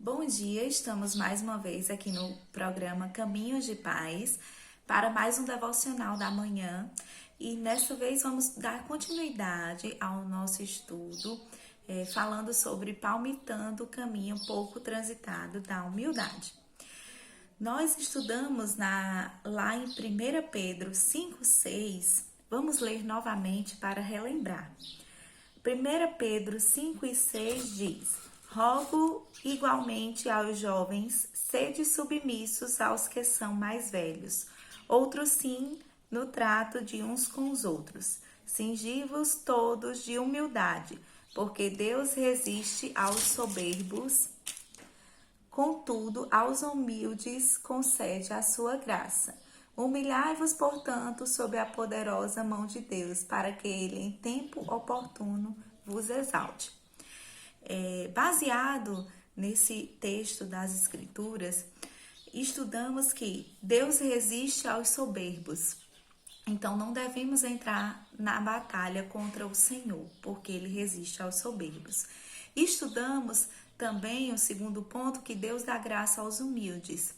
Bom dia, estamos mais uma vez aqui no programa Caminhos de Paz para mais um devocional da manhã e nessa vez vamos dar continuidade ao nosso estudo falando sobre palmitando o caminho pouco transitado da humildade. Nós estudamos lá em 1 Pedro 5,6, vamos ler novamente para relembrar. 1 Pedro 5,6 diz: rogo igualmente aos jovens, sede submissos aos que são mais velhos. Outros sim, no trato de uns com os outros. Cingi-vos todos de humildade, porque Deus resiste aos soberbos, contudo, aos humildes concede a sua graça. Humilhai-vos, portanto, sob a poderosa mão de Deus, para que ele, em tempo oportuno, vos exalte. Baseado nesse texto das Escrituras, estudamos que Deus resiste aos soberbos. Então, não devemos entrar na batalha contra o Senhor, porque ele resiste aos soberbos. Estudamos também o segundo ponto, que Deus dá graça aos humildes.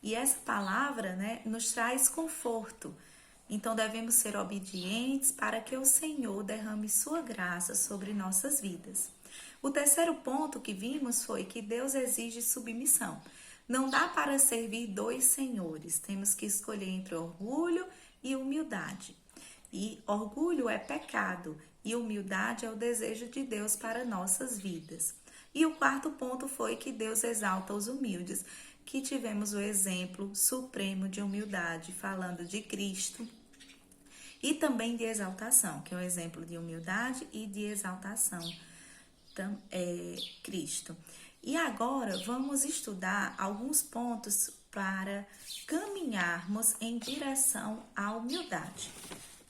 E essa palavra, nos traz conforto. Então, devemos ser obedientes para que o Senhor derrame sua graça sobre nossas vidas. O terceiro ponto que vimos foi que Deus exige submissão. Não dá para servir dois senhores. Temos que escolher entre orgulho e humildade. E orgulho é pecado e humildade é o desejo de Deus para nossas vidas. E o quarto ponto foi que Deus exalta os humildes, que tivemos o exemplo supremo de humildade, falando de Cristo, e também de exaltação, que é o exemplo de humildade e de exaltação, Cristo. E agora vamos estudar alguns pontos para caminharmos em direção à humildade,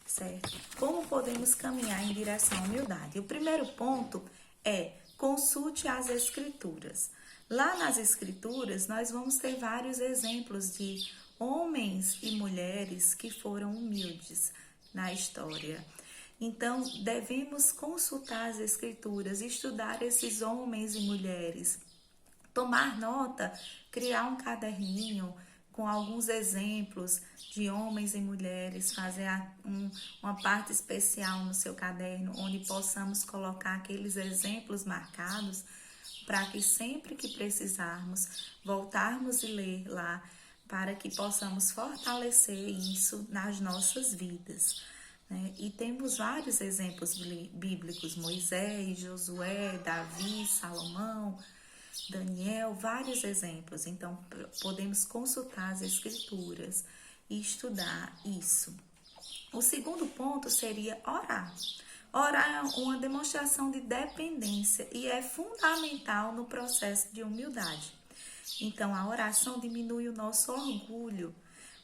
certo? Como podemos caminhar em direção à humildade? O primeiro ponto é: consulte as Escrituras. Lá nas Escrituras, nós vamos ter vários exemplos de homens e mulheres que foram humildes na história. Então, devemos consultar as Escrituras, estudar esses homens e mulheres, tomar nota, criar um caderninho com alguns exemplos de homens e mulheres, fazer uma parte especial no seu caderno, onde possamos colocar aqueles exemplos marcados, para que sempre que precisarmos, voltarmos e ler lá, para que possamos fortalecer isso nas nossas vidas. E temos vários exemplos bíblicos: Moisés, Josué, Davi, Salomão, Daniel, vários exemplos. Então, podemos consultar as Escrituras e estudar isso. O segundo ponto seria orar. Orar é uma demonstração de dependência e é fundamental no processo de humildade. Então, a oração diminui o nosso orgulho,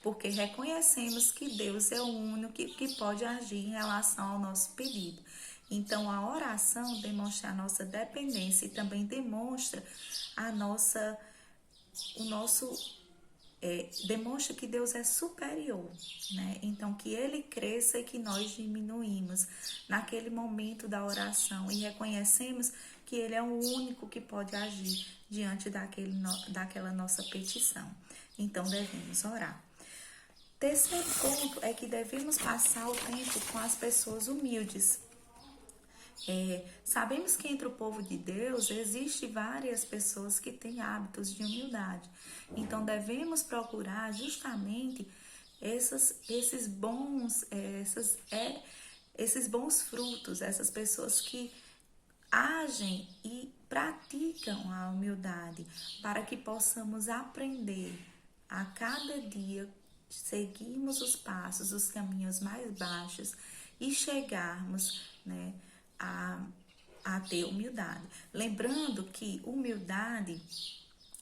porque reconhecemos que Deus é o único que pode agir em relação ao nosso pedido. Então, a oração demonstra a nossa dependência e também demonstra demonstra que Deus é superior, Então, que Ele cresça e que nós diminuímos naquele momento da oração e reconhecemos que Ele é o único que pode agir diante daquela nossa petição. Então, devemos orar. Terceiro ponto é que devemos passar o tempo com as pessoas humildes. Sabemos que entre o povo de Deus existe várias pessoas que têm hábitos de humildade. Então, devemos procurar justamente esses bons frutos, essas pessoas que agem e praticam a humildade, para que possamos aprender a cada dia, seguirmos os passos, os caminhos mais baixos e chegarmos, a ter humildade. Lembrando que humildade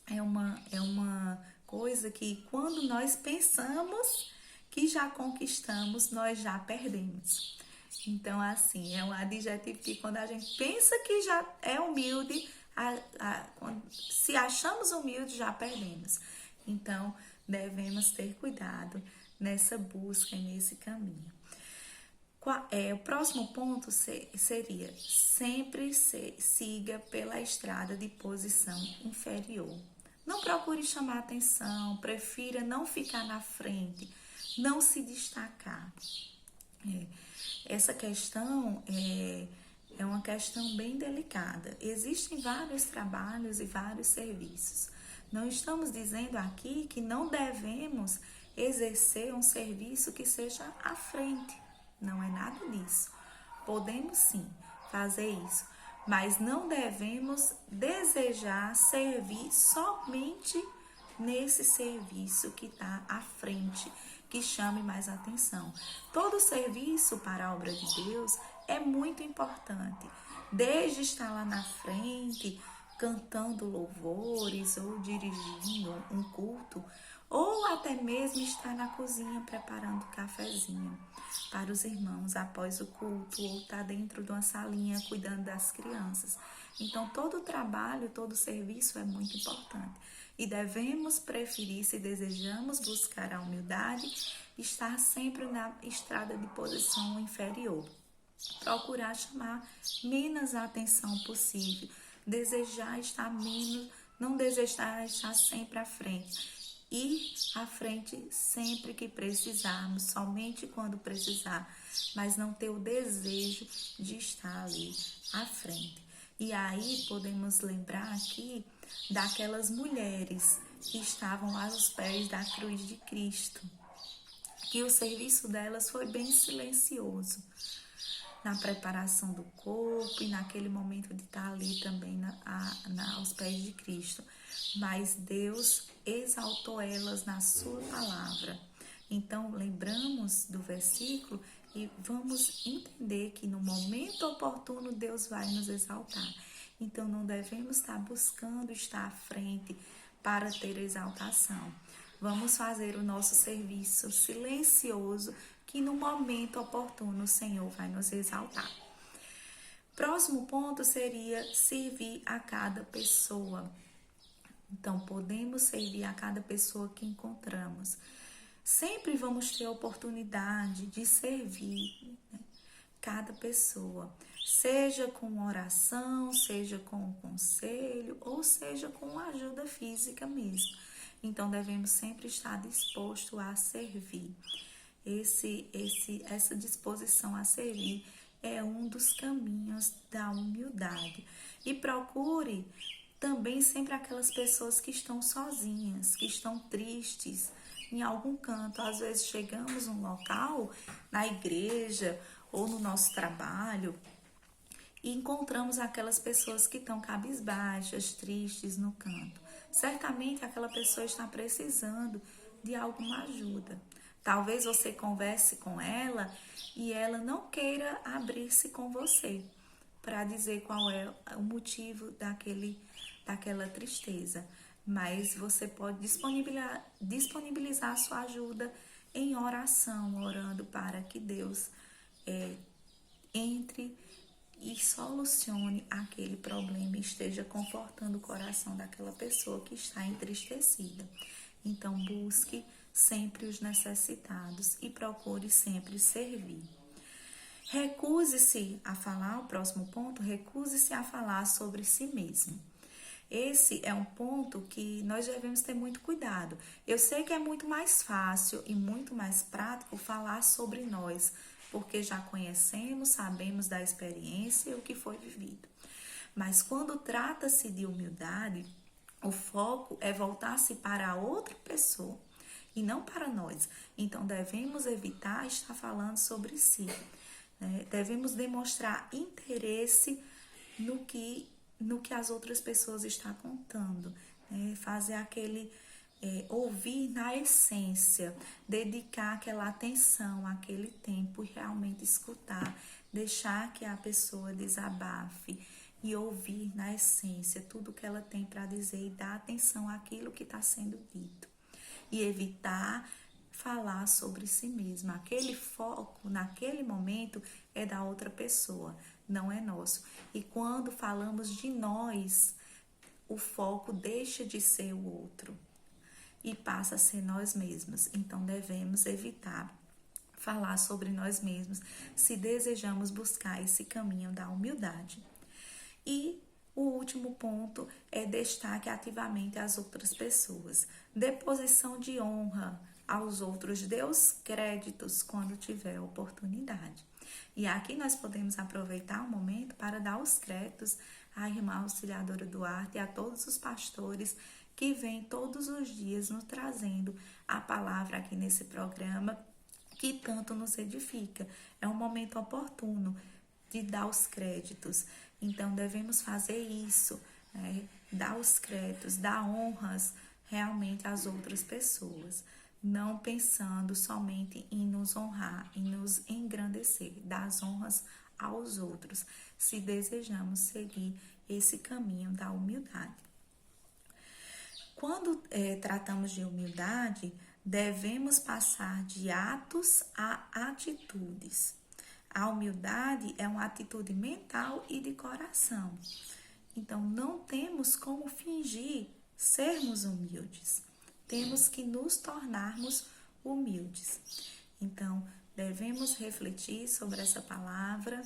é uma coisa que, quando nós pensamos que já conquistamos, nós já perdemos. Então, assim, é um adjetivo que, quando a gente pensa que já é humilde, se achamos humildes, já perdemos. Então, devemos ter cuidado nessa busca e nesse caminho. O próximo ponto seria sempre siga pela estrada de posição inferior. Não procure chamar atenção, prefira não ficar na frente, não se destacar. Essa questão é uma questão bem delicada. Existem vários trabalhos e vários serviços. Não estamos dizendo aqui que não devemos exercer um serviço que seja à frente. Não é nada disso. Podemos sim fazer isso, mas não devemos desejar servir somente nesse serviço que está à frente, que chame mais atenção. Todo serviço para a obra de Deus é muito importante, desde estar lá na frente, cantando louvores ou dirigindo um culto, ou até mesmo estar na cozinha preparando cafezinho para os irmãos após o culto, ou estar dentro de uma salinha cuidando das crianças. Então, todo trabalho, todo serviço é muito importante. E devemos preferir, se desejamos buscar a humildade, estar sempre na estrada de posição inferior. Procurar chamar menos a atenção possível. Desejar estar menos, não desejar estar sempre à frente. Ir à frente sempre que precisarmos, somente quando precisar, mas não ter o desejo de estar ali à frente. E aí podemos lembrar aqui daquelas mulheres que estavam lá aos pés da cruz de Cristo, que o serviço delas foi bem silencioso na preparação do corpo e naquele momento de estar ali também aos pés de Cristo. Mas Deus exaltou elas na sua palavra. Então, lembramos do versículo e vamos entender que no momento oportuno Deus vai nos exaltar. Então, não devemos estar buscando estar à frente para ter exaltação. Vamos fazer o nosso serviço silencioso, que no momento oportuno o Senhor vai nos exaltar. Próximo ponto seria servir a cada pessoa. Então, podemos servir a cada pessoa que encontramos. Sempre vamos ter a oportunidade de servir, né, cada pessoa, seja com oração, seja com conselho, ou seja com ajuda física mesmo. Então, devemos sempre estar disposto a servir. Essa disposição a servir é um dos caminhos da humildade. E procure também sempre aquelas pessoas que estão sozinhas, que estão tristes em algum canto. Às vezes chegamos num local, na igreja ou no nosso trabalho, e encontramos aquelas pessoas que estão cabisbaixas, tristes no canto. Certamente aquela pessoa está precisando de alguma ajuda. Talvez você converse com ela e ela não queira abrir-se com você para dizer qual é o motivo daquela tristeza. Mas você pode disponibilizar a sua ajuda em oração, orando para que Deus entre e solucione aquele problema e esteja confortando o coração daquela pessoa que está entristecida. Então, busque sempre os necessitados e procure sempre servir. Recuse-se a falar, o próximo ponto, recuse-se a falar sobre si mesmo. Esse é um ponto que nós devemos ter muito cuidado. Eu sei que é muito mais fácil e muito mais prático falar sobre nós, porque já conhecemos, sabemos da experiência e o que foi vivido. Mas quando trata-se de humildade, o foco é voltar-se para a outra pessoa e não para nós. Então, devemos evitar estar falando sobre si. Né? Devemos demonstrar interesse no que as outras pessoas estão contando. Né? Fazer aquele ouvir na essência, dedicar aquela atenção, aquele tempo e realmente escutar, deixar que a pessoa desabafe e ouvir na essência tudo que ela tem para dizer e dar atenção àquilo que está sendo dito. E evitar falar sobre si mesma. Aquele foco naquele momento é da outra pessoa, não é nosso. E quando falamos de nós, o foco deixa de ser o outro e passa a ser nós mesmos. Então devemos evitar falar sobre nós mesmos, se desejamos buscar esse caminho da humildade. E o último ponto é destaque ativamente as outras pessoas. Dê posição de honra aos outros, dê os créditos quando tiver oportunidade. E aqui nós podemos aproveitar o momento para dar os créditos à irmã Auxiliadora Duarte e a todos os pastores que vêm todos os dias nos trazendo a palavra aqui nesse programa, que tanto nos edifica. É um momento oportuno de dar os créditos. Então, devemos fazer isso, né? Dar os créditos, dar honras realmente às outras pessoas, não pensando somente em nos honrar, em nos engrandecer, dar as honras aos outros, se desejamos seguir esse caminho da humildade. Quando tratamos de humildade, devemos passar de atos a atitudes. A humildade é uma atitude mental e de coração. Então, não temos como fingir sermos humildes. Temos que nos tornarmos humildes. Então, devemos refletir sobre essa palavra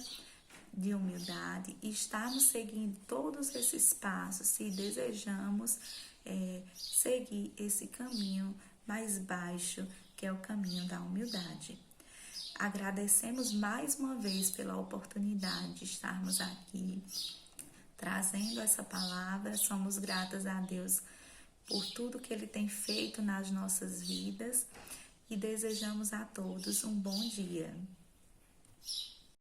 de humildade e estarmos seguindo todos esses passos se desejamos seguir esse caminho mais baixo, que é o caminho da humildade. Agradecemos mais uma vez pela oportunidade de estarmos aqui trazendo essa palavra. Somos gratas a Deus por tudo que Ele tem feito nas nossas vidas e desejamos a todos um bom dia.